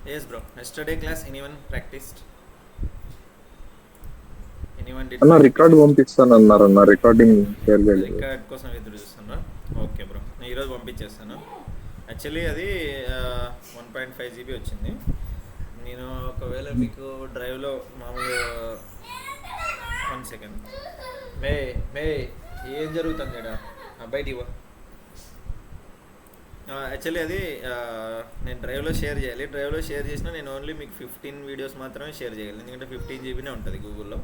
Yes, bro. Yesterday class, anyone practiced? Anyone did అన్న record practice? పంపిస్తానన్నారన్న recording share చేయలేదు. Record కోసం ఎదురు చూస్తున్నా. ఓకే బ్రో, నేను ఈరోజు పంపించేస్తాను. యాక్చువల్లీ అది 1.5 GB వచ్చింది. నేను ఒకవేళ మీకు డ్రైవ్లో మామూలు 1 సెకండ్ మే మే ఏం జరుగుతుంది ఇక్కడ బయటికి ఇవ్వ. యాక్చువల్లీ అది నేను డ్రైవ్లో షేర్ చేయాలి. డ్రైవ్లో షేర్ చేసినా నేను ఓన్లీ మీకు 15 వీడియోస్ మాత్రమే షేర్ చేయాలి, ఎందుకంటే 15 GB ఉంటుంది గూగుల్లో.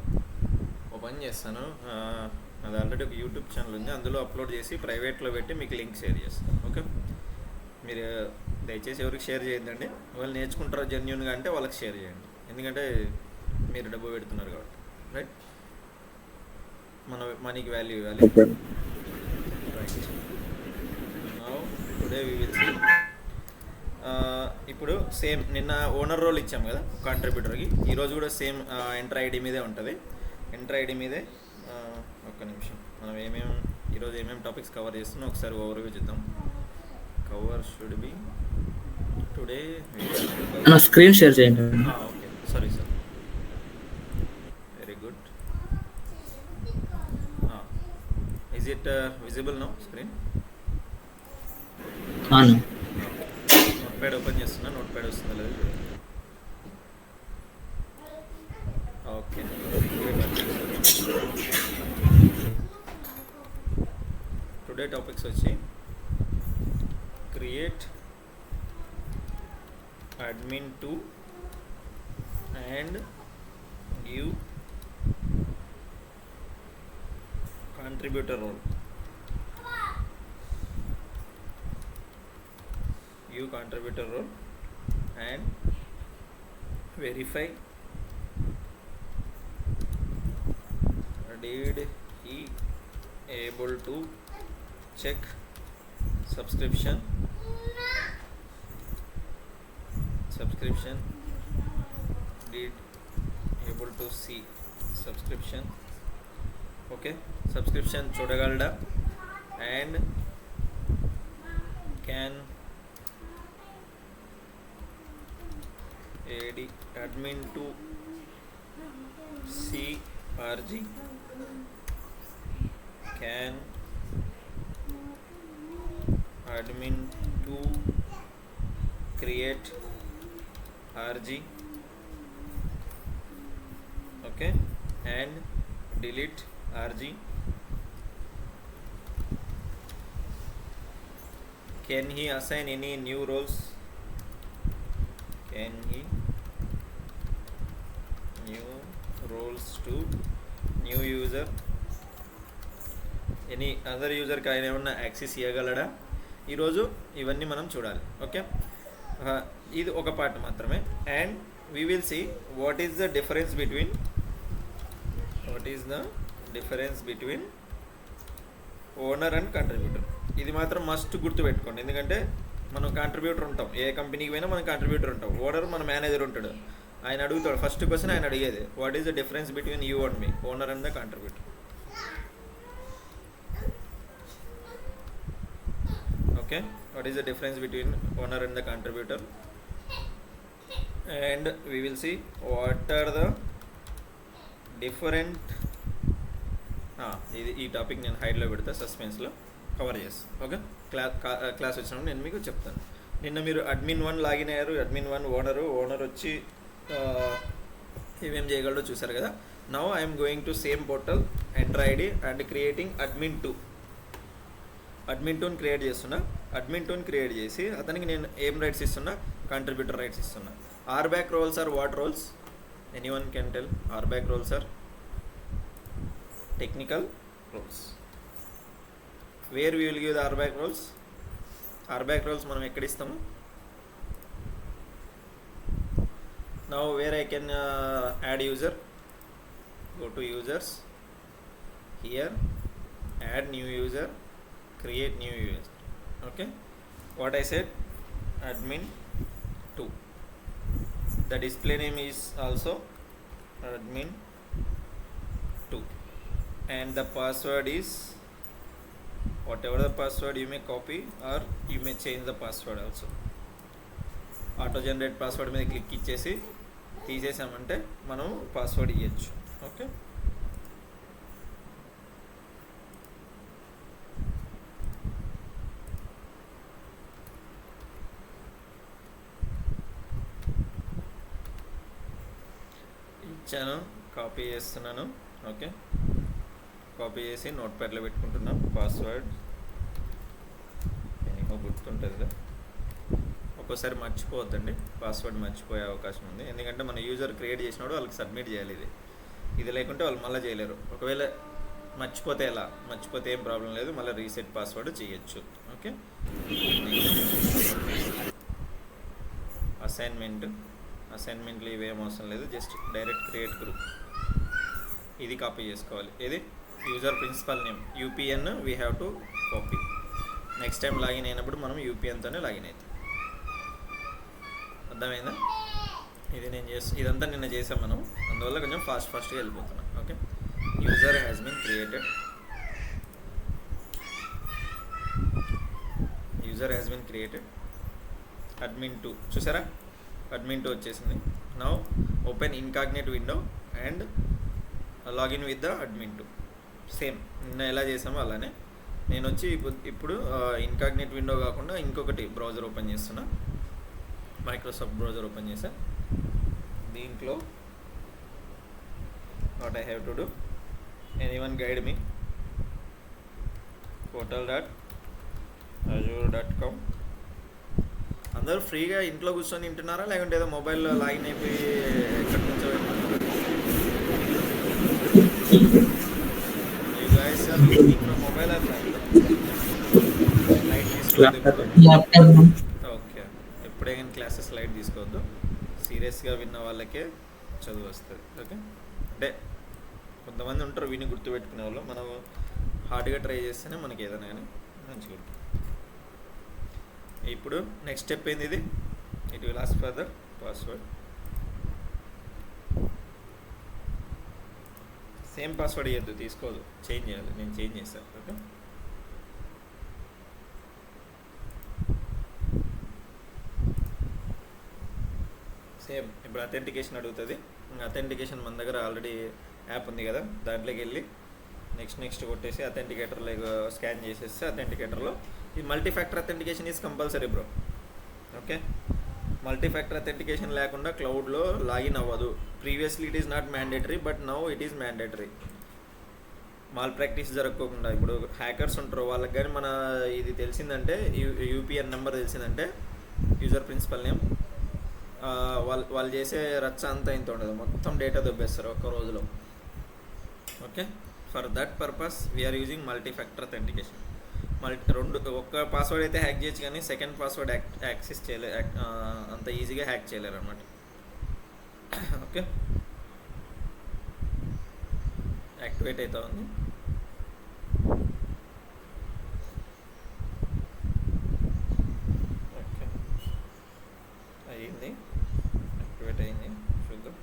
ఓపెన్ చేస్తాను. అది ఆల్రెడీ ఒక యూట్యూబ్ ఛానల్ ఉంది, అందులో అప్లోడ్ చేసి ప్రైవేట్లో పెట్టి మీకు లింక్ షేర్ చేస్తాను. ఓకే, మీరు దయచేసి ఎవరికి షేర్ చేయొద్దండి. వాళ్ళు నేర్చుకుంటారో జెన్యున్గా అంటే వాళ్ళకి షేర్ చేయండి, ఎందుకంటే మీరు డబ్బు పెడుతున్నారు కాబట్టి. రైట్, మనీకి వాల్యూ ఇవ్వాలి. Okay. Right, now today we will see. ఇప్పుడు సేమ్ నిన్న ఓనర్ రోల్ ఇచ్చాం కదా కాంట్రిబ్యూటర్కి, ఈరోజు కూడా సేమ్ ఎంటర్ ఐడి మీదే ఉంటుంది. ఎంటర్ ఐడి మీదే ఒక్క నిమిషం, మనం ఈరోజు ఏమేమి టాపిక్స్ కవర్ చేస్తున్నాం ఒకసారి ఓవర్వ్యూ చూద్దాం. Cover should be today. నా స్క్రీన్ షేర్ చేయండి. Okay, sorry sir, very good. Is it visible no screen? Notepad ఓపెన్ చేస్తున్నా, నోట్ ప్యాడ్ వస్తుందా లేదు చూడండి. ఓకే, టుడే టాపిక్స్ వచ్చి create admin2 and give contributor role. Give contributor role and verify did he able to check subscription did able to see subscription. Okay, subscription చూడగలడా and can admin2 crg can admin2 create rg, okay, and delete rg. Can he assign any new roles? Can he new roles to new user? Any other యూజర్కి ఆయన ఏమన్నా access ఇవ్వగలడా? ఈరోజు ఇవన్నీ మనం చూడాలి. Okay, ఇది ఒక part మాత్రమే. And we will see what is the difference between owner and contributor. ఇది మాత్రం మస్ట్ గుర్తుపెట్టుకోండి, ఎందుకంటే మనం కాంట్రిబ్యూటర్ ఉంటాం, ఏ కంపెనీకి పోయినా మనం కాంట్రిబ్యూటర్ ఉంటాం. ఓనర్ మన మేనేజర్ ఉంటాడు, ఆయన అడుగుతాడు. ఫస్ట్ క్వశ్చన్ ఆయన అడిగేది, what is the difference between you and me, owner and the contributor. Okay, what is the difference between owner and the contributor, and we will see what are the different ఈ topic నేను హైడ్లో పెడతా, సస్పెన్స్లో cover చేస్తాను. Okay, class వచ్చినప్పుడు నేను మీకు చెప్తాను. నిన్న మీరు admin1 లాగిన్ అయ్యారు, admin1 ఓనర్ వచ్చి ఏమేం చేయగలడో చూసారు కదా. Now I'm going to same portal, Entra ID and creating admin2ని క్రియేట్ చేస్తున్నా. admin2ని క్రియేట్ చేసి అతనికి నేను ఏం రైట్స్ ఇస్తున్నా, కంట్రిబ్యూటర్ రైట్స్ ఇస్తున్నా. RBAC roles are what roles? Anyone can tell? RBAC roles are technical roles. Where we will give the RBAC roles? RBAC roles మనం ఎక్కడ ఇస్తాము? Now where I can add user, go to users, here add new user, create new user. Okay, what I said, admin2. The display name is also admin2, and the password is whatever the password. You may copy or you may change the password also. Auto generate password మీద click ఇచ్చేసి తీసేసామంటే మనం password ఇవ్వచ్చు. Okay, ఇచ్చాను, copy చేస్తున్నాను. Okay, copy చేసి note ప్యాడ్లో పెట్టుకుంటున్నాం. Password ఏమో గుర్తుంటుంది, ఒక్కోసారి మర్చిపోవద్దండి. పాస్వర్డ్ మర్చిపోయే అవకాశం ఉంది, ఎందుకంటే మన యూజర్ క్రియేట్ చేసినప్పుడు వాళ్ళకి సబ్మిట్ చేయాలి. ఇది లేకుంటే వాళ్ళు మళ్ళీ చేయలేరు. ఒకవేళ మర్చిపోతే ఎలా, మర్చిపోతే ఏం ప్రాబ్లం లేదు, మళ్ళీ రీసెట్ పాస్వర్డ్ చేయొచ్చు. ఓకే, అసైన్మెంట్లు ఇవేం అవసరం లేదు, జస్ట్ డైరెక్ట్ క్రియేట్ గ్రూప్ ఇది కాపీ చేసుకోవాలి. ఇది user principal name UPN we have to copy. Next time login అయినప్పుడు మనం యూపీఎన్తోనే లాగిన్ అవుతాం. అర్థమైందా? ఇది ఇదంతా నిన్న చేసాం మనం, అందువల్ల కొంచెం ఫాస్ట్గా వెళ్ళిపోతున్నాం. Okay, user has been created admin 2 చూసారా, అడ్మిన్ 2 వచ్చేసింది. Now open incognito window and login with the admin 2. Same నిన్న ఎలా చేసామో అలానే నేను వచ్చి ఇప్పుడు ఇన్కాగ్నేట్ విండో కాకుండా ఇంకొకటి బ్రౌజర్ ఓపెన్ చేస్తున్నా. మైక్రోసాఫ్ట్ బ్రౌజర్ ఓపెన్ చేసా. దీంట్లో what I have to do, anyone guide me, portal.azure.com. అందరూ ఫ్రీగా ఇంట్లో కూర్చొని వింటున్నారా, లేకుంటే ఏదో మొబైల్లో లాగిన్ అయిపోయి ఎక్కడి నుంచో మొబైల్ ఓకే, ఎప్పుడే కానీ క్లాసెస్ లైట్ తీసుకోవద్దు, సీరియస్గా విన్న వాళ్ళకే చదువు వస్తుంది. ఓకే, అంటే కొంతమంది ఉంటారు విని గుర్తుపెట్టుకునే వాళ్ళు, మనం హార్డ్గా ట్రై చేస్తేనే మనకి ఏదైనా కానీ మంచిగా ఉంటుంది. ఇప్పుడు నెక్స్ట్ స్టెప్ ఏంది, ఇది it will ask for the password. Same password ఇవ్వద్దు, తీసుకోదు, చేంజ్ చేయాలి. నేను చేంజ్ చేస్తాను. ఓకే, సేమ్ ఇప్పుడు అథెంటికేషన్ అడుగుతుంది. అథెంటికేషన్ మన దగ్గర ఆల్రెడీ యాప్ ఉంది కదా, దాంట్లోకి వెళ్ళి నెక్స్ట్ కొట్టేసి అథెంటికేటర్లో స్కాన్ చేసేస్తే అథెంటికేటర్లో ఈ multifactor authentication is compulsory bro. Okay, multifactor authentication లేకుండా క్లౌడ్లో లాగిన్ అవ్వదు. Previously it is not mandatory, but now it is mandatory. Malpractice జరగకుండా ఇప్పుడు హ్యాకర్స్ ఉంటారు, వాళ్ళకి కానీ మన ఇది తెలిసిందంటే, యూపీఎన్ నెంబర్ తెలిసిందంటే, యూజర్ ప్రిన్సిపల్ నేమ్, వాళ్ళు చేసే రచ్చ అంతా ఇంత ఉండదు, మొత్తం డేటా దొబ్బేస్తారు ఒక్క రోజులో. Okay, for that purpose we're using multifactor authentication. ఒక్క పాస్వర్డ్ అయితే హ్యాక్ చేయొచ్చు, కానీ సెకండ్ పాస్వర్డ్ యాక్సెస్ చేయలేరు, అంత ఈజీగా హ్యాక్ చేయలేరు అనమాట. ఓకే, యాక్టివేట్ అవుతా ఉంది. ఓకే, అయ్యింది, యాక్టివేట్ అయింది, చూద్దాం.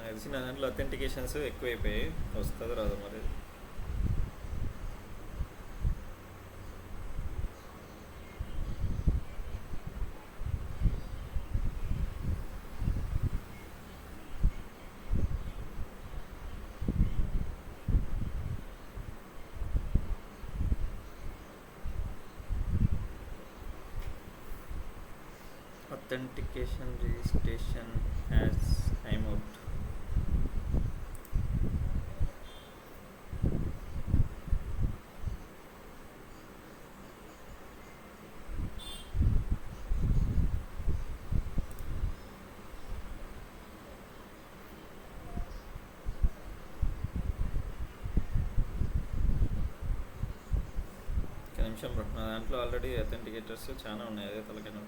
తెలిసి నా దాంట్లో అథెంటికేషన్స్ ఎక్కువైపోయాయి, వస్తుంది రాదు మరి. authentication registration as time out. నిమిషం బ్రో, నా దాంట్లో ఆల్రెడీ అథెంటికేటర్స్ చాలా ఉన్నాయి, అదే తలకైనా.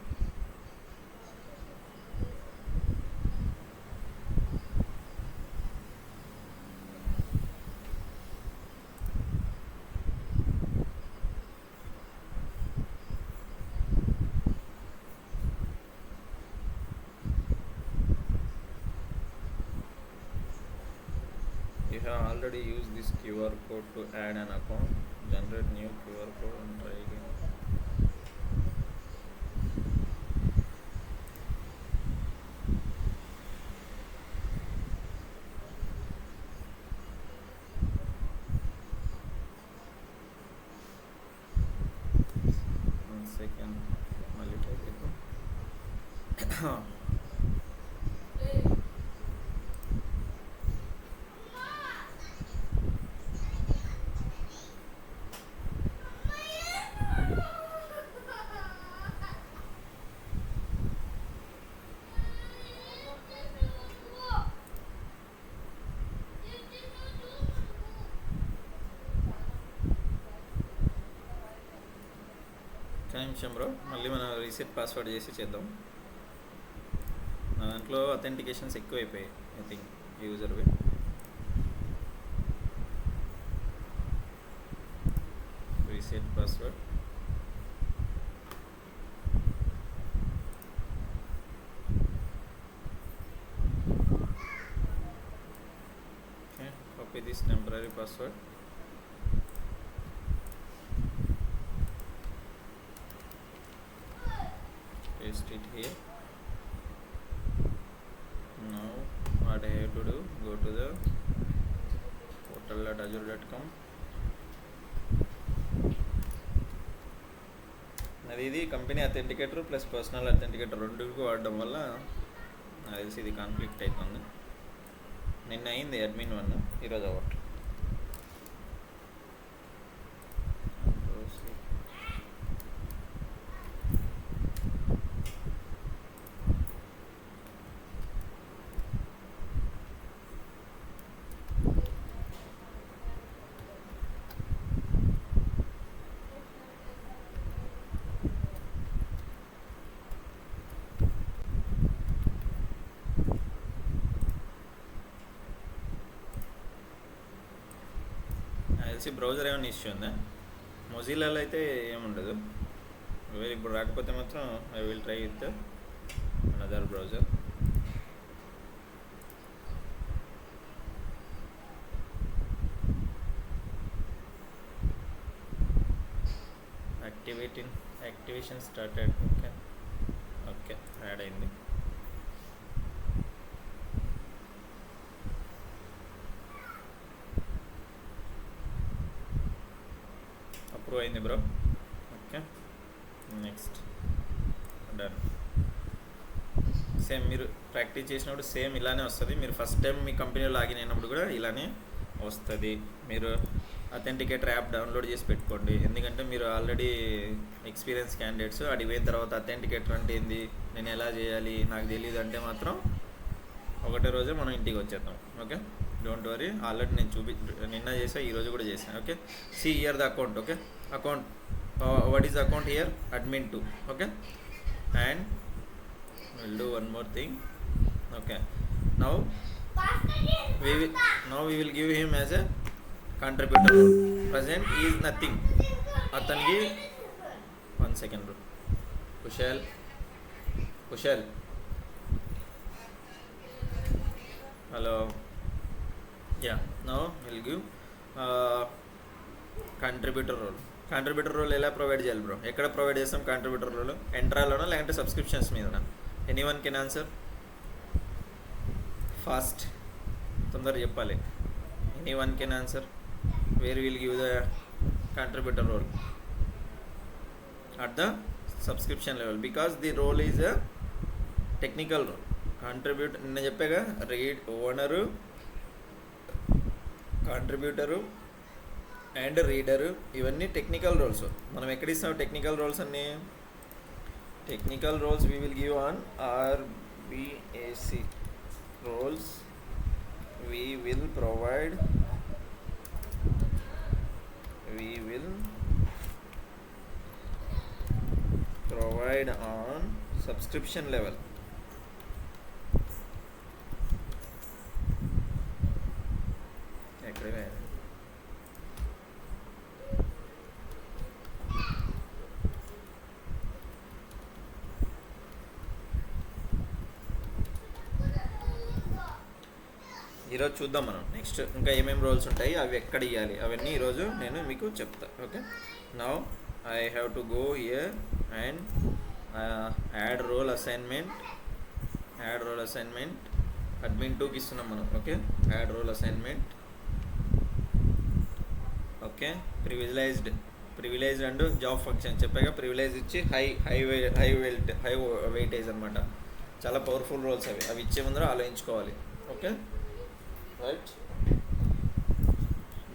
You have already used this QR code to add an account. Generate new QR code and try again. One second. మళ్ళీ try చేద్దాం. నిమిషం బ్రో, మళ్ళీ మనం రీసెట్ పాస్వర్డ్ చేసి చేద్దాం. నా దాంట్లో అథెంటికేషన్స్ ఎక్కువైపోయాయి ఐ థింక్ యూజర్వి. Reset password. Okay, copy this temporary password. Paste it here. Now what I have to do, go to the portal.azure.com. ఇది company authenticator plus personal authenticator రెండుకి వాడడం వల్ల నాకు తెలిసి ఇది కాన్ఫ్లిక్ట్ అవుతుంది. నిన్న అయింది అడ్మిన్ 1, ఈరోజు అవ్వట్లేదు. బ్రౌజర్ ఏమైనా ఇష్యూ ఉందా? మొజిల్లాలో అయితే ఏముండదు. ఇప్పుడు రాకపోతే మాత్రం I will try with another browser. Activation started. Okay okay, add అయింది. అప్రూవ్ అయింది bro. Okay, next done. Same మీరు ప్రాక్టీస్ చేసినప్పుడు సేమ్ ఇలానే వస్తుంది. మీరు ఫస్ట్ టైం మీ కంపెనీలో లాగిన్ అయినప్పుడు కూడా ఇలానే వస్తుంది. మీరు అథెంటికేటర్ యాప్ డౌన్లోడ్ చేసి పెట్టుకోండి, ఎందుకంటే మీరు ఆల్రెడీ ఎక్స్పీరియన్స్ క్యాండిడేట్స్. అడిగి పోయిన తర్వాత అథెంటికేటర్ అంటే ఏంది, నేను ఎలా చేయాలి, నాకు తెలియదు అంటే మాత్రం ఒకటే రోజే మనం ఇంటికి వచ్చేద్దాం. Okay, don't worry. ఆల్రెడీ నేను నిన్న చేసా, ఈరోజు కూడా చేశాను. Okay, see here the account. Okay, account, what is account here, admin 2. Okay, and we'll do one more thing. Okay, now we will give him as a contributor. Present he is nothing. అతనికి 1 second bro. Kushal, hello. Yeah, now we'll give contributor role ఎలా provide చేయాలి bro? ఎక్కడ provide చేస్తాం contributor role? ఎంట్రాలోనా లేదంటే సబ్స్క్రిప్షన్స్ మీదనా? Anyone can answer fast, తొందరగా చెప్పాలి. Anyone can answer where will give the contributor role at the subscription level, because the role is a technical role. Contributor నిన్న చెప్పాగా, ఓనరు, కాంట్రిబ్యూటరు అండ్ రీడరు, ఇవన్నీ technical roles. మనం ఎక్కడ ఇస్తాం technical roles అన్నీ? Technical roles we will give on RBAC roles. We will provide, decide on subscription level. ఈరోజు చూద్దాం మనం నెక్స్ట్ ఇంకా ఏమేమి రోల్స్ ఉంటాయి, అవి ఎక్కడ ఇవ్వాలి, అవన్నీ ఈరోజు నేను మీకు చెప్తా. Okay, now I have to go here and add role assignment admin 2కి ఇస్తున్నాం మనం. Okay, add role assignment. Okay, privileged and job function చెప్పాక ప్రివిలైజ్ ఇచ్చి హై వెయిటేజ్ అనమాట. చాలా పవర్ఫుల్ రోల్స్ అవి ఇచ్చే ముందర ఆలోచించుకోవాలి. Okay, right.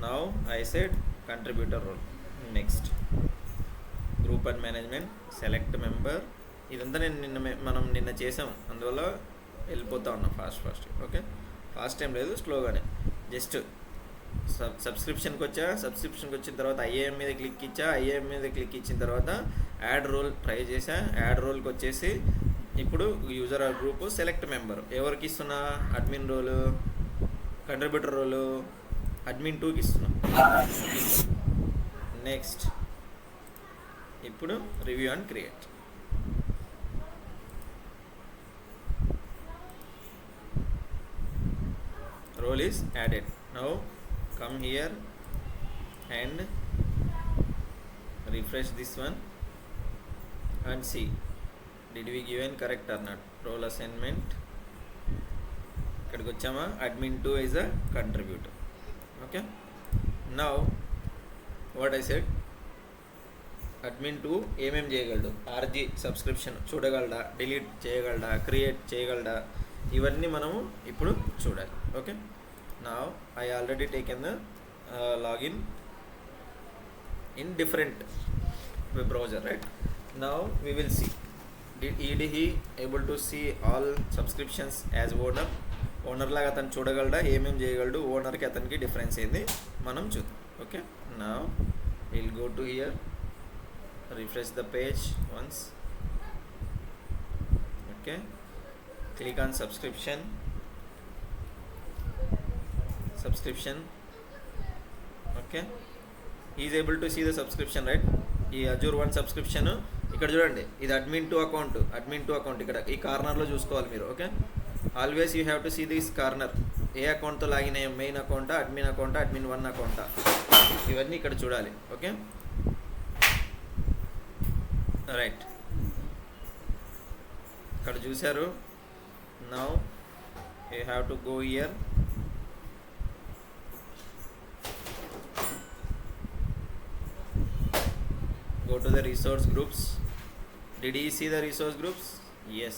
Now I said contributor role. Next, group and management, select member. ఇదంతా మనం నిన్న చేసాం, అందువల్ల వెళ్ళిపోతా ఉన్నాం ఫాస్ట్. ఓకే, ఫాస్ట్ టైం లేదు, స్లోగానే. జస్ట్ సబ్స్క్రిప్షన్కి వచ్చిన తర్వాత ఐఏఎం మీద క్లిక్ ఇచ్చిన తర్వాత యాడ్ రోల్ ట్రై చేసా. యాడ్ రోల్కి వచ్చేసి ఇప్పుడు user or group select member ఎవరికి ఇస్తున్నా, admin role contributor role admin 2కి ఇస్తున్నాం. నెక్స్ట్ ఇప్పుడు review and create. Role is added. Now come here and refresh this one and see did we give an correct or not. Role assignment ఇక్కడికి వచ్చామా, admin 2 is a contributor. Okay, now what I said, admin 2 ఏమేం చేయగలడు, RG subscription చూడగలడా, delete చేయగలడా, create చేయగలడా, ఇవన్నీ మనము ఇప్పుడు చూడాలి. Okay, now I already taken the login in different web browser, right. Now we will see, did he able to see all subscriptions as owner లాగా అతను చూడగలడా, ఏమేం చేయగలడు, ఓనర్కి అతనికి డిఫరెన్స్ ఏంది మనం చూద్దాం. Okay, now will go to here, refresh the page once. Okay, click on subscription. Okay, is able to see the subscription, right. ఈ అజూర్ 1 సబ్స్క్రిప్షన్ ఇక్కడ చూడండి, ఇది అడ్మిన్ 2 అకౌంట్ ఇక్కడ ఈ కార్నర్లో చూసుకోవాలి మీరు. Okay, always you have to see this corner. ఏ అకౌంట్తో లాగిన్ అయ్యాం, మెయిన్ అకౌంటా, అడ్మిన్ 1 అకౌంటా, ఇవన్నీ ఇక్కడ చూడాలి. ఓకే, రైట్, ఇక్కడ చూశారు. Now you have to go here, go to the resource groups. Did he see the resource groups? Yes,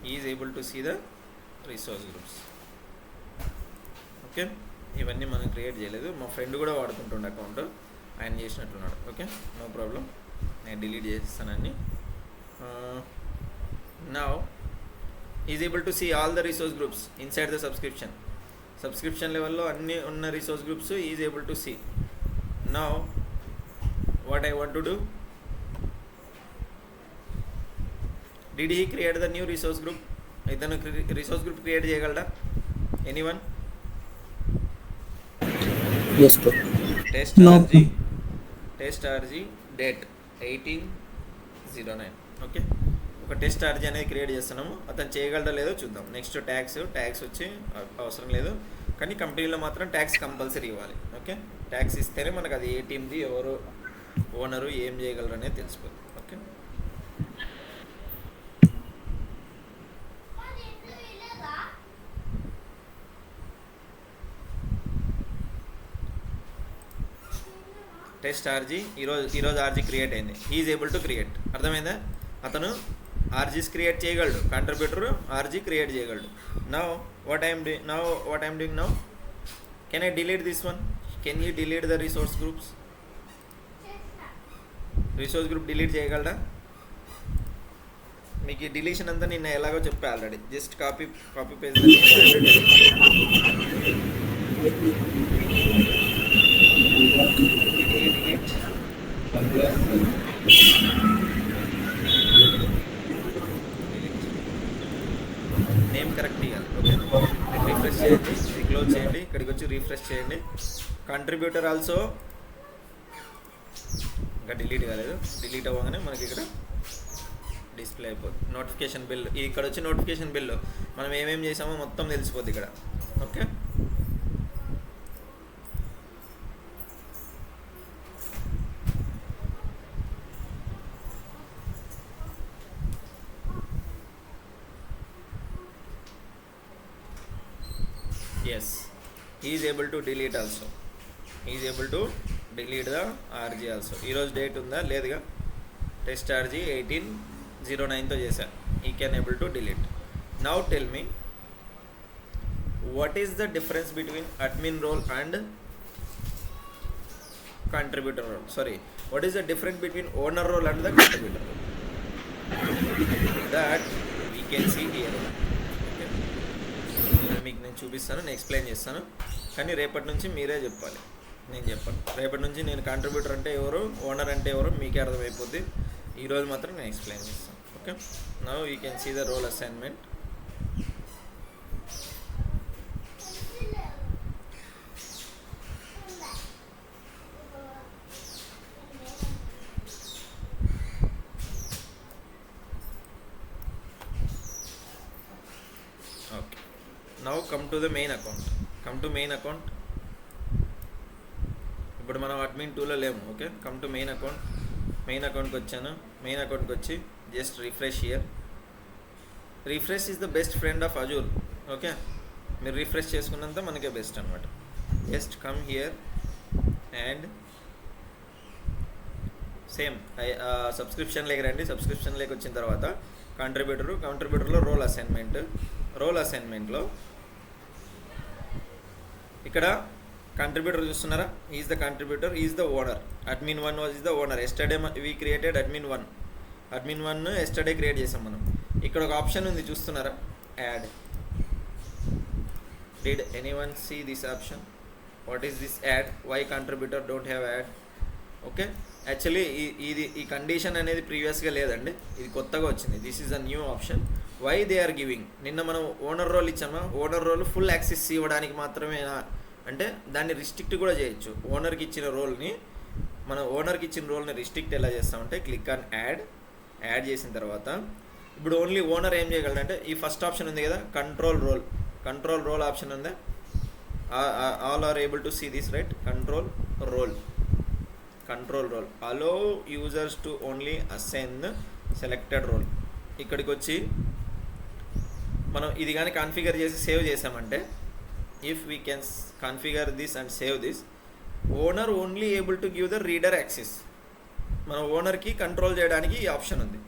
he is able to see the resource groups. Okay, ఇవన్నీ మనం create చేయలేదు, మా ఫ్రెండ్ కూడా వాడుకుంటుండే account, ఆయన చేసినట్టున్నాడు. ఓకే, నో ప్రాబ్లం, నేను delete చేస్తానని. Now is able to see all the resource groups inside the subscription లెవెల్లో అన్ని ఉన్న resource groups is able to see. Now what I want to do, did he create the new resource group? ఇతను resource group create చేయగలడా, anyone? yes bro. Test RG date 18/09. Okay, ఒక test RG అనేది create చేస్తున్నాము, అతను చేయగలడా లేదో చూద్దాం. Next tax వచ్చి అవసరం లేదు, కానీ కంపెనీలో మాత్రం ట్యాక్స్ కంపల్సరీ ఇవ్వాలి. ఓకే, ట్యాక్స్ ఇస్తేనే మనకు అది ఏ టీమ్ది, ఎవరు ఓనరు, ఏం చేయగలరు అనేది తెలిసిపోతుంది. ఓకే, టెస్ట్ ఆర్జీ ఈరోజు ఆర్జీ క్రియేట్ అయింది. ఈజ్ ఏబుల్ టు క్రియేట్, అర్థమైందా? అతను ఆర్జీస్ క్రియేట్ చేయగలడు, కంట్రిబ్యూటర్ ఆర్జీ క్రియేట్ చేయగలడు. Now what I'm doing now, can I delete this one? Can you delete the resource groups? Resource group delete చేయగలరా? మీకు ఈ deletion అంతా నిన్న ఎలాగో చెప్పా already, just copy paste. Name correct ఇవ్వాలి. ఓకే, రిఫ్రెష్ చేయండి, ఇది క్లోజ్ చేయండి, ఇక్కడికి వచ్చి రిఫ్రెష్ చేయండి. కంట్రిబ్యూటర్ ఆల్సో ఇంకా డిలీట్ కాలేదు, డిలీట్ అవ్వగానే మనకి ఇక్కడ డిస్ప్లే అయిపోతుంది. నోటిఫికేషన్ బిల్, ఇక్కడ వచ్చి నోటిఫికేషన్ బిల్ మనం ఏమేమి చేసామో మొత్తం తెలిసిపోద్ది ఇక్కడ. Okay, yes, he is able to delete also, he is able to delete the RG also. ఈరోజు డేట్ ఉందా లేదుగా, టెస్ట్ RG 18/09తో చేశాను. he can able to delete. Now tell me what is the difference between admin role and contributor role, sorry, what is the difference between owner role and the contributor role, that we can see here. మీకు నేను చూపిస్తాను, నేను explain చేస్తాను, కానీ రేపటి నుంచి మీరే చెప్పాలి, నేను చెప్పాను. రేపటి నుంచి నేను కంట్రిబ్యూటర్ అంటే ఎవరు, ఓనర్ అంటే ఎవరు మీకే అర్థమైపోద్ది. ఈరోజు మాత్రం నేను ఎక్స్ప్లెయిన్ చేస్తాను. Okay, now you can see the role assignment. Okay, now come to the main account. Come to main account. ఇప్పుడు మనం అడ్మిన్ 2లో లేము. Okay, come to main account. Main అకౌంట్కి వచ్చాను. మెయిన్ అకౌంట్కి వచ్చి just refresh here. Refresh is the best friend of Azure. Okay, మీరు refresh చేసుకున్నంత మనకే బెస్ట్ అనమాట. Just come here and same సబ్స్క్రిప్షన్లోకి రండి. సబ్స్క్రిప్షన్లోకి వచ్చిన తర్వాత కంట్రిబ్యూటర్లో రోల్ అసైన్మెంట్. రోల్ అసైన్మెంట్లో ఇక్కడ కంట్రిబ్యూటర్ చూస్తున్నారా, is the contributor, is the owner. admin 1 was is the owner. Yesterday we created admin 1. admin 1 yesterday create చేసాం మనం. ఇక్కడ ఒక ఆప్షన్ ఉంది చూస్తున్నారా, add. Did anyone see this option? What is this add? Why contributor don't have add? Okay, actually ఈ condition అనేది ప్రీవియస్గా లేదండి, ఇది కొత్తగా వచ్చింది. This is a new option. Why they are giving? నిన్న మనం owner role ఇచ్చామా, owner role full access ఇవ్వడానికి మాత్రమేనా అంటే దాన్ని రిస్ట్రిక్ట్ కూడా చేయొచ్చు. ఓనర్కి ఇచ్చిన రోల్ని రిస్ట్రిక్ట్ ఎలా చేస్తామంటే క్లిక్ ఆన్ యాడ్. యాడ్ చేసిన తర్వాత ఇప్పుడు ఓన్లీ ఓనర్ ఏం చేయగలడంటే ఈ ఫస్ట్ ఆప్షన్ ఉంది కదా, కంట్రోల్ రోల్ ఆప్షన్ ఉందా, all are able to see this right. Control role allow users to only assign the selected role. ఇక్కడికి వచ్చి మనం ఇది కానీ కాన్ఫిగర్ చేసి సేవ్ చేసామంటే, if we can configure this and save this, owner only able to give the reader access. మన ఓనర్కి control చేయడానికి ఈ ఆప్షన్ ఉంది.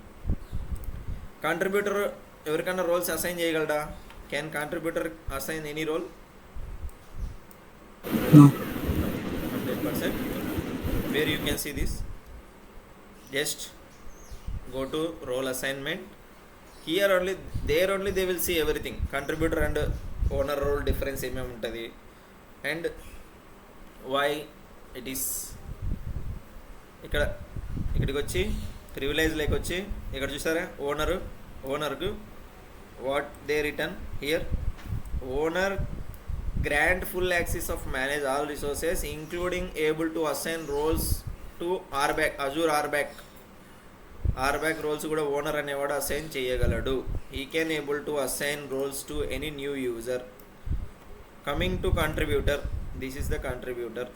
కంట్రిబ్యూటర్ ఎవరికైనా రోల్స్ అసైన్ చేయగలడా? Can contributor assign any role? 100%. Where you can see this, just go to role assignment. Here only, there only they will see everything. Contributor and owner role difference ఏమేమి ఉంటుంది and why it is. ఇక్కడికి వచ్చి ప్రివిలేజ్లోకి వచ్చి ఇక్కడ చూసారా ఓనర్కు what they return here. Owner grant full access of manage all resources including able to assign roles to RBAC, Azure RBAC roles కూడా owner అనేవాడు అసైన్ చేయగలడు. he can able to assign roles to any new user. coming to contributor, this is the contributor,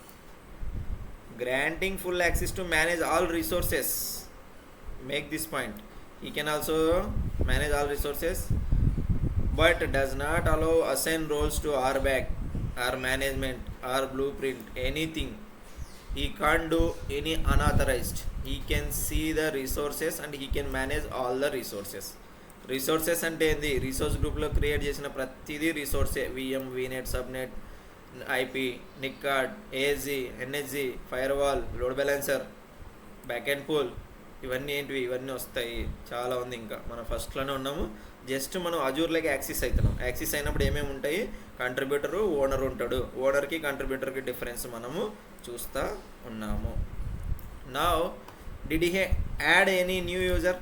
granting full access to manage all resources. make this point, he can also manage all resources but does not allow assign roles to RBAC or management or blueprint, anything. He can't do any unauthorized. He can see the resources and he can manage all the resources. Resources అంటే ఏంది? Resource గ్రూప్లో క్రియేట్ చేసిన ప్రతిదీ రిసోర్సే. VM, vnet, subnet, IP, NIC card, ASG, NHG, firewall, load balancer, backend pool, ఇవన్నీ ఏంటివి? ఇవన్నీ వస్తాయి. చాలా ఉంది. ఇంకా మనం ఫస్ట్లోనే ఉన్నాము. జస్ట్ మనం అజూర్లోకి యాక్సెస్ అవుతున్నాం. యాక్సెస్ అయినప్పుడు ఏమేమి ఉంటాయి? కంట్రిబ్యూటరు, ఓనర్ ఉంటాడు. ఓనర్కి కంట్రిబ్యూటర్కి డిఫరెన్స్ మనము చూస్తూ ఉన్నాము. నా Did he add any new user?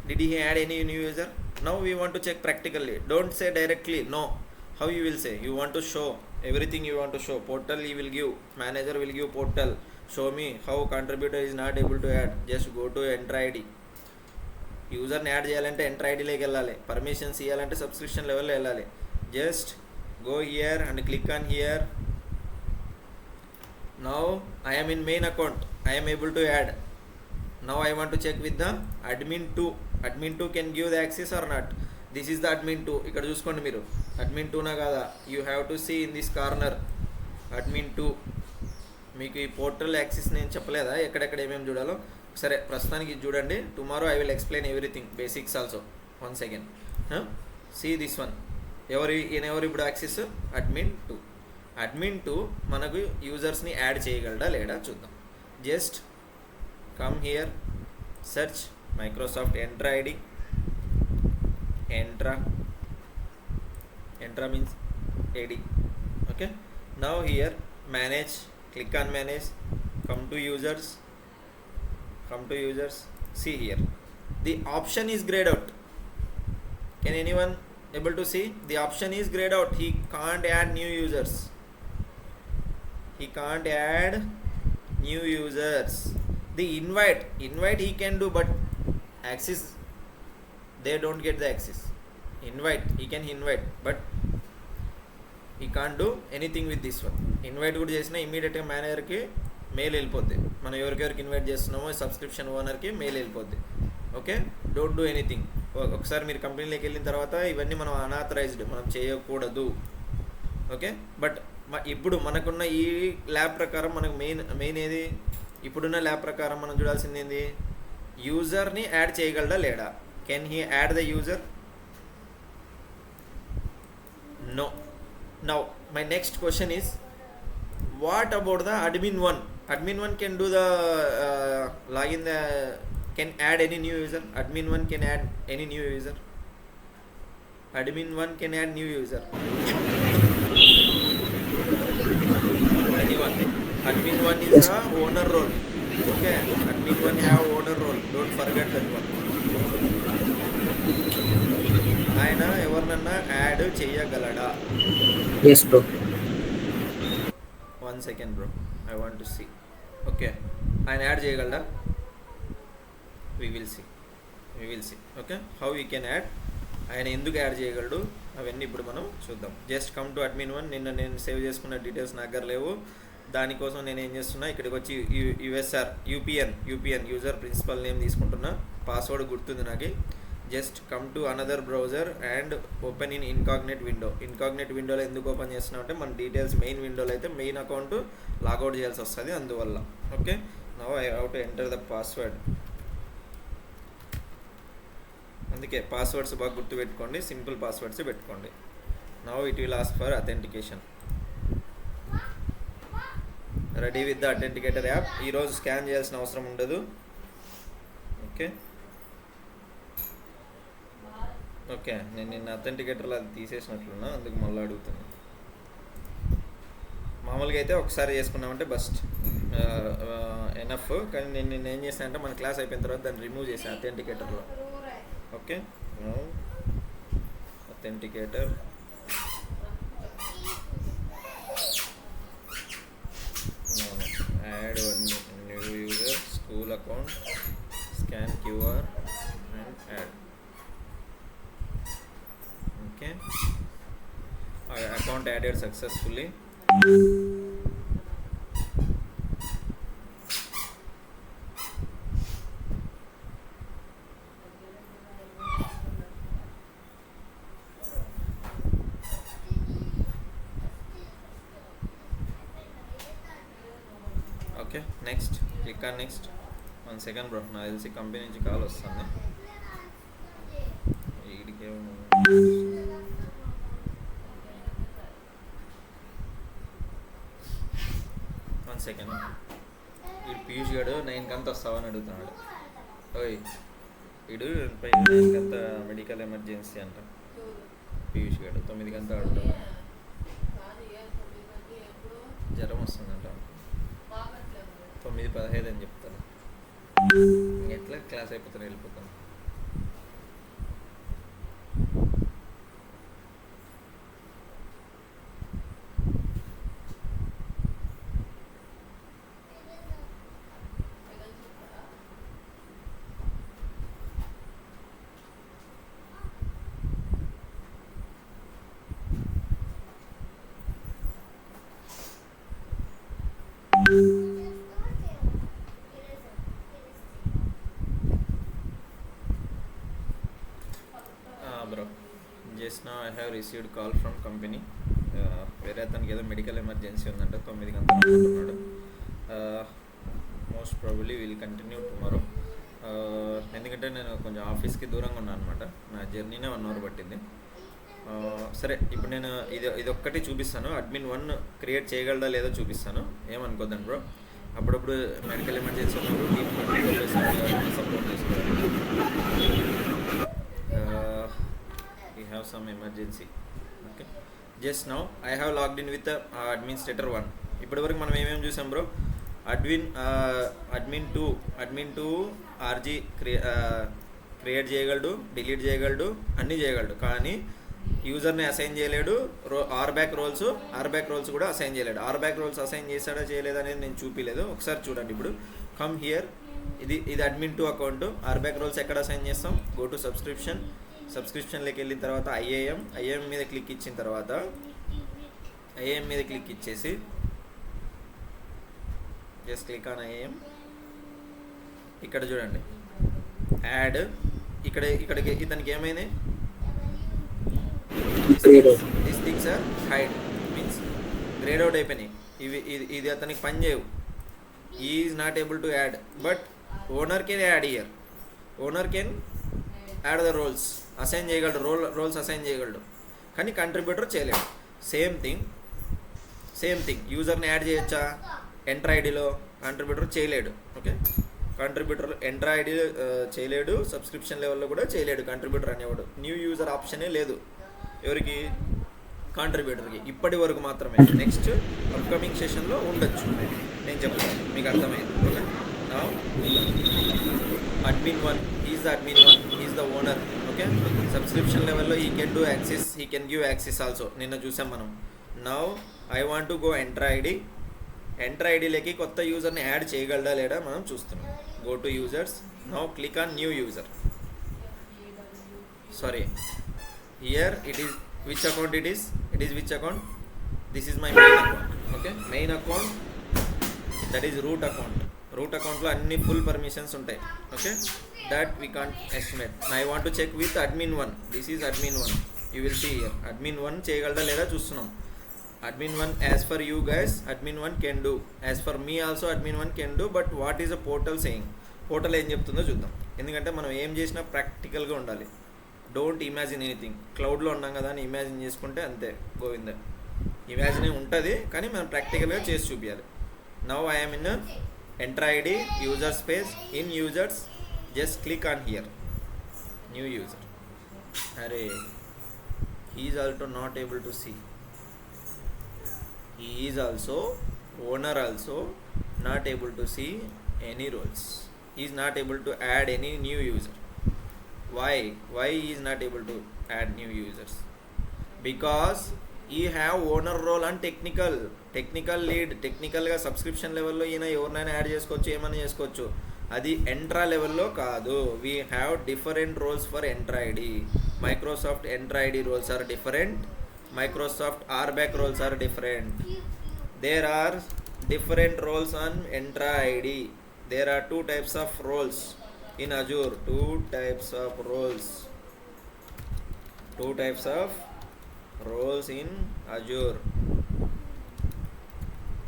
Did he add any new user? Now we want to check practically. Don't say directly no. How you will say? You want to show everything, you want to show. Portal you will give, manager will give portal. Show me how contributor is not able to add. Just go to enter ID. యూజర్ని add చేయాలంటే Entra ఐడిలోకి వెళ్ళాలి, permissions ఇవ్వాలంటే subscription లెవెల్లో వెళ్ళాలి. Just go here and click on here. Now I am in main account, I am able to add. Now I want to check with the admin 2. Admin 2 can give the access or not. This is the admin 2. ఇక్కడ చూసుకోండి మీరు, admin 2 నా కాదా. You have to see in this corner admin 2. మీకు ఈ portal access నేను చెప్పలేదా ఎక్కడెక్కడ ఏమేమి చూడాలో. సరే ప్రస్తుతానికి ఇది చూడండి. Tomorrow I will explain everything, basics also. 1 second. See this one. ఎవరు ఇప్పుడు యాక్సెస్? అడ్మిన్ 2. అడ్మిన్ 2 మనకు యూజర్స్ని యాడ్ చేయగలడా లేడా చూద్దాం. Just come here, search Microsoft Entra ID. Entra means AD. Okay, now here manage, click on manage, come to users, see here the option is grayed out. Can anyone able to see? The option is grayed out. He can't add new users. The invite he can do, but access they don't get the access. Invite he can invite, but he can't do anything with this one. Invite కూడా చేసినా ఇమీడియట్గా మేనేజర్కి mail వెళ్ళిపోద్ది. మనం ఎవరికెవరికి invite చేస్తున్నామో subscription ఓనర్కి mail వెళ్ళిపోద్ది. Okay, don't do anything. ఒకసారి మీరు కంపెనీలోకి వెళ్ళిన తర్వాత ఇవన్నీ మనం అనాథరైజ్డ్, మనం చేయకూడదు. ఓకే, బట్ ఇప్పుడు మనకున్న ఈ ల్యాబ్ ప్రకారం మనకు మెయిన్ ఏది? ఇప్పుడున్న ల్యాబ్ ప్రకారం మనం చూడాల్సింది ఏంది? యూజర్ని యాడ్ చేయగలడా లేడా? Can he add the user? No. Now my next question is, what about the admin 1? Admin 1 can do the login, can add any new user. Admin 1 can add any new user. Admin 1 can add new user. Anyone? Admin 1 is a owner role. Okay, admin 1 have owner role. Don't forget that one. ఆయన ఎవరినన్నా add చేయగలడా? Yes bro. 1 second bro, I want to see. Okay, ఆయన add చేయగలడా? we will see. Okay, how we can add, ఆయన ఎందుకు add చేయగలడు అవన్నీ ఇప్పుడు మనం చూద్దాం. Just come to admin 1. నిన్న నేను సేవ్ చేసుకున్న డీటెయిల్స్ నా దగ్గర లేవు, దానికోసం నేను ఏం చేస్తున్నా, ఇక్కడికి వచ్చి యూపీఎన్ యూజర్ ప్రిన్సిపల్ నేమ్ తీసుకుంటున్నా, పాస్వర్డ్ గుర్తుంది నాకు. Just come to another browser and open in incognito window. Incognito విండోలో ఎందుకు ఓపెన్ చేస్తున్నాం అంటే మన డీటెయిల్స్ మెయిన్ విండోలో అయితే మెయిన్ అకౌంట్ లాగౌట్ చేయాల్సి వస్తుంది, అందువల్ల. Okay, now I have to enter the password. అందుకే పాస్వర్డ్స్ బాగా గుర్తుపెట్టుకోండి, సింపుల్ పాస్వర్డ్స్ పెట్టుకోండి. Now it will ask for authentication. Ready with the authenticator app. ఈరోజు స్కాన్ చేయాల్సిన అవసరం ఉండదు. ఓకే ఓకే, నేను నిన్న అథెంటికేటర్లో అది తీసేసినట్లున్నా, అందుకు మళ్ళీ అడుగుతుంది. మామూలుగా అయితే ఒకసారి చేసుకున్నామంటే బస్ట్ ఎనఫ్, కానీ నేను ఏం చేశాను అంటే మన క్లాస్ అయిపోయిన తర్వాత దాన్ని రిమూవ్ చేశాను అథెంటికేటర్లో. Okay, authenticator add one new user, school account, scan QR and add. Okay, account added successfully. Okay, next, click on next. 1 second bro, నాకు తెలిసి కంపెనీ నుంచి కాల్ వస్తుంది. వీడికి 1 సెకండ్. వీడు పీయూష్ గారు 9కి అంతా వస్తావని అడుగుతున్నాడు. ఓయ్ వీడు 9కి అంతా మెడికల్ ఎమర్జెన్సీ అంట. పీయూష్ గారు 9కి అంతా అడుగుతాడు, జ్వరం వస్తుందంట. 9:15 అని చెప్తాను. ఎట్లా క్లాస్ అయిపోతాను వెళ్ళిపోతాను. Bro just now I have received call from company. వేరే అతనికి ఏదో మెడికల్ ఎమర్జెన్సీ ఉందంట, 9 గంటలు అనుకుంటున్నాడు. Most probably will continue tomorrow. ఎందుకంటే నేను కొంచెం ఆఫీస్కి దూరంగా ఉన్నాను అనమాట. నా జర్నీనే 1 అవర్ పట్టింది. సరే, ఇప్పుడు నేను ఇదొక్కటి చూపిస్తాను. అడ్మిన్ 1 క్రియేట్ చేయగలదా లేదో చూపిస్తాను, ఏమనుకోద్దండి బ్రో. అప్పుడప్పుడు మెడికల్ ఎమర్జెన్సీ ఉన్నప్పుడు సపోర్ట్ చేసుకోవాలి. We have some emergency. Okay, just now I have logged in with the administrator 1. ఇప్పటివరకు మనం ఏమేమి చూసాం బ్రో? అడ్మిన్ 2 ఆర్జీ క్రియేట్ చేయగలడు, డిలీట్ చేయగలడు, అన్నీ చేయగలడు. కానీ యూజర్ని అసైన్ చేయలేడు. ఆర్ బ్యాక్ రోల్స్ కూడా అసైన్ చేయలేడు. ఆర్ బ్యాక్ రోల్స్ అసైన్ చేశాడా చేయలేదా అనేది నేను చూపించలేదు. ఒకసారి చూడండి. ఇప్పుడు కమ్ హియర్, ఇది admin 2 account. RBAC roles ఎక్కడ అసైన్ చేస్తాం? గో టు సబ్స్క్రిప్షన్లోకి వెళ్ళిన తర్వాత ఐఏఎం మీద క్లిక్ ఇచ్చిన తర్వాత ఐఏఎం మీద క్లిక్ ఇచ్చేసి జస్ట్ క్లిక్ ఆన్ ఐఏఎం. ఇక్కడ చూడండి యాడ్. ఇక్కడికి ఇతనికి ఏమైంది? This things are hide, means greyed out అయిపోయినాయి. ఇది అతనికి పని చేయవు. Is not able to add, but owner can add here. Owner can add the roles, assign చేయగలడు, రోల్స్ అసైన్ చేయగలడు. కానీ కంట్రిబ్యూటర్ చేయలేడు. సేమ్ థింగ్ యూజర్ని యాడ్ చేయొచ్చా? ఎంటర్ ఐడిలో కంట్రిబ్యూటర్ చేయలేడు. ఓకే, కంట్రిబ్యూటర్ ఎంటర్ ఐడి చేయలేడు. సబ్స్క్రిప్షన్ లెవెల్లో కూడా చేయలేడు కంట్రిబ్యూటర్ అనేవాడు. న్యూ యూజర్ ఆప్షనే లేదు ఎవరికి? కాంట్రిబ్యూటర్కి. ఇప్పటి వరకు మాత్రమే. నెక్స్ట్ అప్కమింగ్ సెషన్లో ఉండొచ్చు, నేను చెప్తాను, మీకు అర్థమైంది. Okay, now admin 1 is the owner. Okay, subscription level lo he can do access, he can give access also. నిన్న చూసాం మనం. Now I want to go enter ID లోకి కొత్త యూజర్ని యాడ్ చేయగలడా లేడా మనం చూస్తున్నాం. Go to users, now click on new user. Sorry, here it is which account it is which account? This is my main account. Okay, main account, that is root అకౌంట్లో అన్ని full permissions ఉంటాయి. Okay, that we can't estimate. I want to check with admin 1. This is admin 1. You will see here admin 1 చేయగలదా లేదా చూస్తున్నాం. Admin 1 as for you guys admin 1 can do, as for me also admin 1 can do. But what is a portal saying? Portal ఏం చెప్తుందో చూద్దాం. ఎందుకంటే మనం ఏం చేసినా ప్రాక్టికల్గా ఉండాలి. Don't imagine anything. క్లౌడ్లో ఉన్నాం కదా అని ఇమాజిన్ చేసుకుంటే అంతే, గోవింద. ఇమాజిన్ ఉంటుంది కానీ మనం ప్రాక్టికల్గా చేసి చూపించాలి. Now I am in enter ID, user space, in users, just click on here, new user. Array, he is also not able to see. He is also owner, also not able to see any roles. He is not able to add any new user. Why he is not able to add new users? Because he have owner role and technical lead. టెక్నికల్గా subscription లెవెల్లో ఈయన ఎవరినైనా add చేసుకోవచ్చు, ఏమైనా చేసుకోవచ్చు. అది Entra లెవెల్లో కాదు. We have different roles for Entra ID. Microsoft Entra ID roles are different. Microsoft RBAC roles are different. There are different roles on Entra ID. There are 2 types of roles in Azure. 2 types of roles. 2 types of roles in Azure.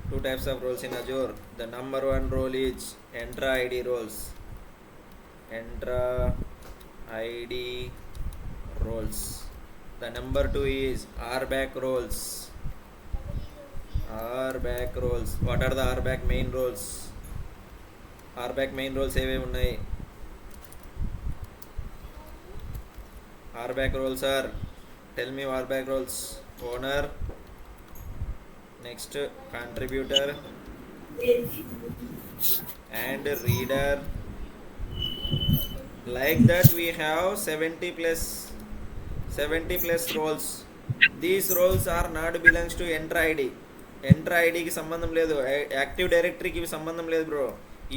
2 types of roles in Azure. The number 1 role is Entra ID roles. Entra ID roles. The number 2 is RBAC roles. RBAC roles. What are the RBAC main roles? RBAC main roles ఏవే ఉన్నాయి? RBAC roles are, tell me RBAC roles. Owner, next contributor and reader Like that we have 70 plus roles. These roles are not belongs to enter id. Enter ఐడికి సంబంధం లేదు, active డైరెక్టరీకి సంబంధం లేదు bro.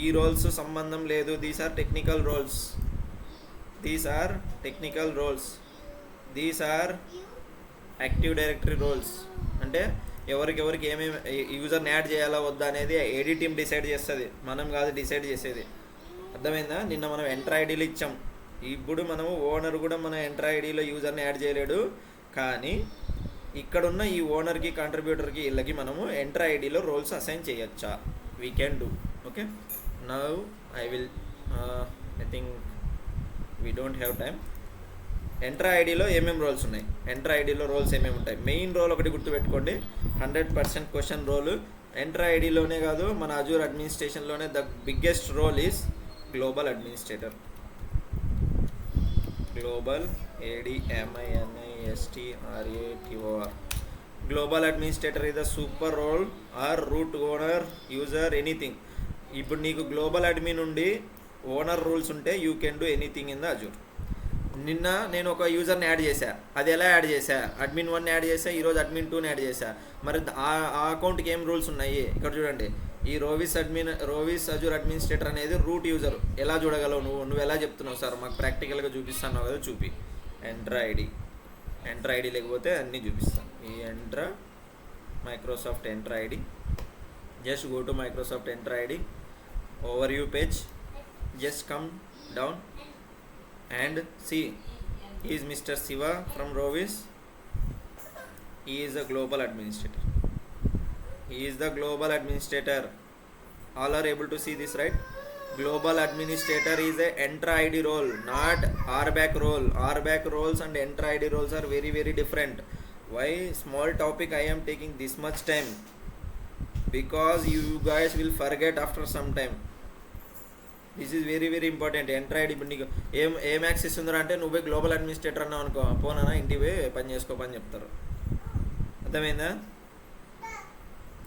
ఈ roles సంబంధం లేదు. These are technical roles. These are technical roles. These are active directory roles. అంటే ఎవరికి ఏమేమి యూజర్ని యాడ్ చేయాలా వద్దా అనేది ఏడీ టీమ్ డిసైడ్ చేస్తుంది, మనం కాదు డిసైడ్ చేసేది. అర్థమైందా? నిన్న మనం ఎంటర్ ఐడీలు ఇచ్చాం. ఇప్పుడు మనము ఓనర్ కూడా మన ఎంటర్ ఐడీలో యూజర్ని యాడ్ చేయలేడు, కానీ ఇక్కడున్న ఈ ఓనర్కి కాంట్రిబ్యూటర్కి వీళ్ళకి మనము ఎంటర్ ఐడీలో రోల్స్ అసైన్ చేయొచ్చా? We can do. Okay, now I will I think we don't have time. Entra ఐడీలో ఏమేమి రోల్స్ ఉన్నాయి, ఎంటర్ ఐడీలో రోల్స్ ఏమేమి ఉంటాయి? మెయిన్ రోల్ ఒకటి గుర్తుపెట్టుకోండి, 100% క్వశ్చన్ రోల్. ఎంటర్ ఐడీలోనే కాదు, మన అజూర్ అడ్మినిస్ట్రేషన్లోనే the biggest role is global administrator. Global ADMINISTRATOR. Global administrator is the super role or root owner user anything. ఇప్పుడు నీకు గ్లోబల్ అడ్మిన్ నుండి ఓనర్ రూల్స్ ఉంటే you can do anything in the Azure. నిన్న నేను ఒక యూజర్ని add చేశా, అది ఎలా యాడ్ చేశా? అడ్మిన్ 1 యాడ్ చేశా, ఈరోజు అడ్మిన్ 2ని యాడ్ చేశా. మరి ఆ అకౌంట్కి ఏం రూల్స్ ఉన్నాయి ఇక్కడ చూడండి. ఈ రోవిస్ అజూర్ అడ్మినిస్ట్రేటర్ అనేది రూట్ యూజర్. ఎలా చూడగలవు నువ్వు ఎలా చెప్తున్నావు సార్? మాకు ప్రాక్టికల్గా చూపిస్తాను కదా, చూపి. ఎంటర్ ఐడి లేకపోతే అన్నీ చూపిస్తాను. ఈ Microsoft enter ID. Just go to Microsoft enter ID, over view page, just come down and see, he is Mr. Siva from Rovis. He is a global administrator. He is the global administrator. All are able to see this, right? Global administrator is a enter ID role, not RBAC role. RBAC roles and enter ID roles are very very different. Why small topic I am taking this much time? Because you guys will forget after some time. This is very very important. Enter ID ఇప్పుడు నీకు ఏం access ఉందో అంటే నువ్వే global administrator అన్నావు అనుకో, పోనా ఇంటికి పోయి పని చేసుకోపని చెప్తారు. అర్థమైందా?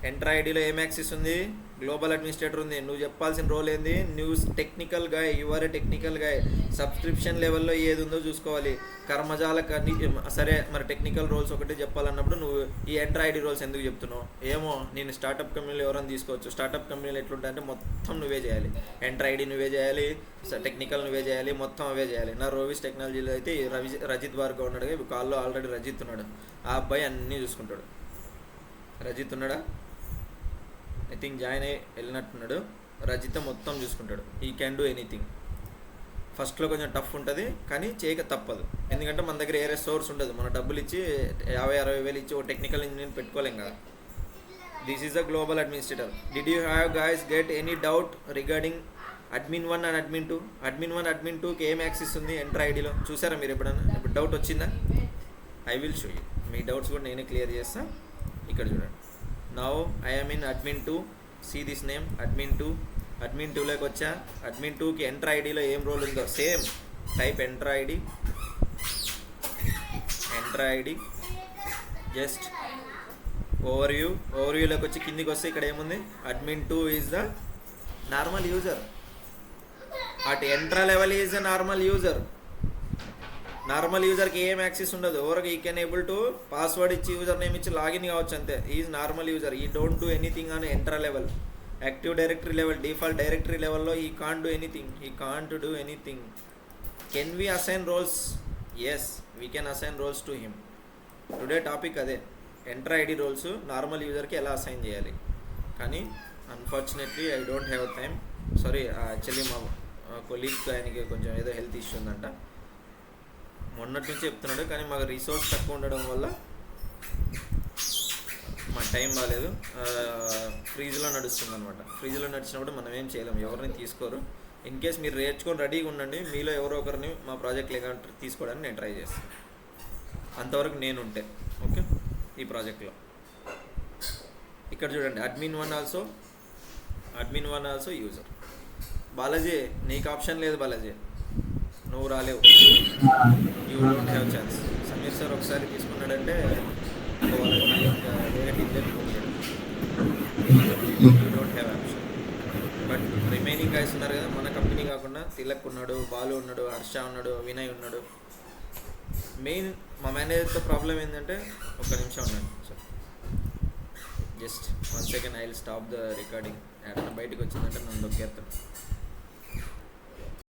ఎంటర్ ఐడిలో ఏం యాక్సెస్ ఉంది? గ్లోబల్ అడ్మినిస్ట్రేటర్ ఉంది. నువ్వు చెప్పాల్సిన రోల్ ఏంది? నువ్వు technical guy, your a technical guy. Subscription లెవెల్లో ఏది ఉందో చూసుకోవాలి. కర్మజాల సరే, మరి టెక్నికల్ రోల్స్ ఒకటి చెప్పాలన్నప్పుడు నువ్వు ఈ ఎంటర్ ఐడి రోల్స్ ఎందుకు చెప్తున్నావు? ఏమో, నేను స్టార్టప్ కంపెనీలో ఎవరైనా తీసుకోవచ్చు. స్టార్టప్ కంపెనీలో ఎట్లుంటాయంటే మొత్తం నువ్వే చేయాలి. ఎంటర్ ఐడి నువ్వే చేయాలి, టెక్నికల్ నువ్వే చేయాలి, మొత్తం అవే చేయాలి. నా రోవిస్ టెక్నాలజీలో అయితే రజిత్ భార్గవ్ ఉన్నాడు, కాల్లో ఆల్రెడీ రజిత్ ఉన్నాడు. ఆ అబ్బాయి అన్నీ చూసుకుంటాడు. రజిత్ ఉన్నాడా? ఐ థింక్ జాయిన్ అయ్యి వెళ్ళినట్టున్నాడు. రజిత మొత్తం చూసుకుంటాడు. ఈ క్యాన్ డూ ఎనీథింగ్. ఫస్ట్లో కొంచెం టఫ్ ఉంటుంది, కానీ చేయక తప్పదు. ఎందుకంటే మన దగ్గర ఏరే సోర్స్ ఉండదు. మన డబ్బులు ఇచ్చి 50-60 వేలు ఇచ్చి ఓ టెక్నికల్ ఇంజనీర్ పెట్టుకోలేం కదా. This is a global administrator. Did you have guys get any doubt regarding admin 1 and admin 2? Admin 1 admin 2కి ఏం యాక్సెస్ ఉంది ఎంటర్ ఐడిలో? చూసారా మీరు ఎప్పుడన్నా? ఇప్పుడు డౌట్ వచ్చిందా? I will show you. Me doubts కూడా నేనే క్లియర్ చేస్తాను. ఇక్కడ చూడండి. Now I am in admin 2. see this name admin 2. admin 2లోకి వచ్చా. admin 2కి ఎంటర్ ఐడిలో ఏం రోల్ ఉందో same type Entra ID just ఓవర్వ్యూలోకి వచ్చి కిందికి వస్తే ఇక్కడ ఏముంది? admin 2 is the normal user. At Entra level is the normal user. Normal యూజర్కి ఏం యాక్సెస్ ఉండదు. ఓవర్గా he can able to password ఇచ్చి యూజర్ నేమ్ ఇచ్చి లాగిన్ కావచ్చు అంతే. Is normal user. He don't do anything on Entra level. Active directory level, default directory లెవెల్లో he can't do anything. Can we assign roles? Yes, we can assign roles to him. Today topic అదే, Entra ID roles normal యూజర్కి ఎలా assign చేయాలి. కానీ unfortunately I don't have time. Sorry, actually మా colleague ఆయనకి కొంచెం ఏదో హెల్త్ ఇష్యూ ఉందంట, మొన్నటి నుంచి చెప్తున్నాడు. కానీ మాకు రిసోర్స్ తక్కువ ఉండడం వల్ల మా టైం బాగాలేదు. ఫ్రీజ్లో నడుస్తుంది అనమాట. ఫ్రీజ్లో నడిచినప్పుడు మనం ఏం చేయలేము, ఎవరిని తీసుకోరు. ఇన్ కేస్ మీరు నేర్చుకొని రెడీగా ఉండండి, మీలో ఎవరో ఒకరిని మా ప్రాజెక్ట్ లేక తీసుకోవడానికి నేను ట్రై చేస్తాను. అంతవరకు నేను ఉంటే ఓకే ఈ ప్రాజెక్ట్లో. ఇక్కడ చూడండి, admin 1 ఆల్సో యూజర్. బాలాజీ నీకు ఆప్షన్ లేదు బాలాజీ, నువ్వు రాలేవు. You don't have chance. Sameer sir ఒకసారి తీసుకున్నాడంటే వేరే టీంలో you don't have option. But remaining guys ఉన్నారు కదా, మన కంపెనీ కాకుండా తిలక్ ఉన్నాడు, బాలు ఉన్నాడు, హర్ష ఉన్నాడు, వినయ్ ఉన్నాడు. మెయిన్ మా మేనేజర్తో ప్రాబ్లం ఏంటంటే, ఒక్క నిమిషం ఉన్నాను sir, just 1 second, I will stop the recording. ఎక్కడన్నా బయటకు వచ్చిందంటే నన్ను దొక్కేస్తాను.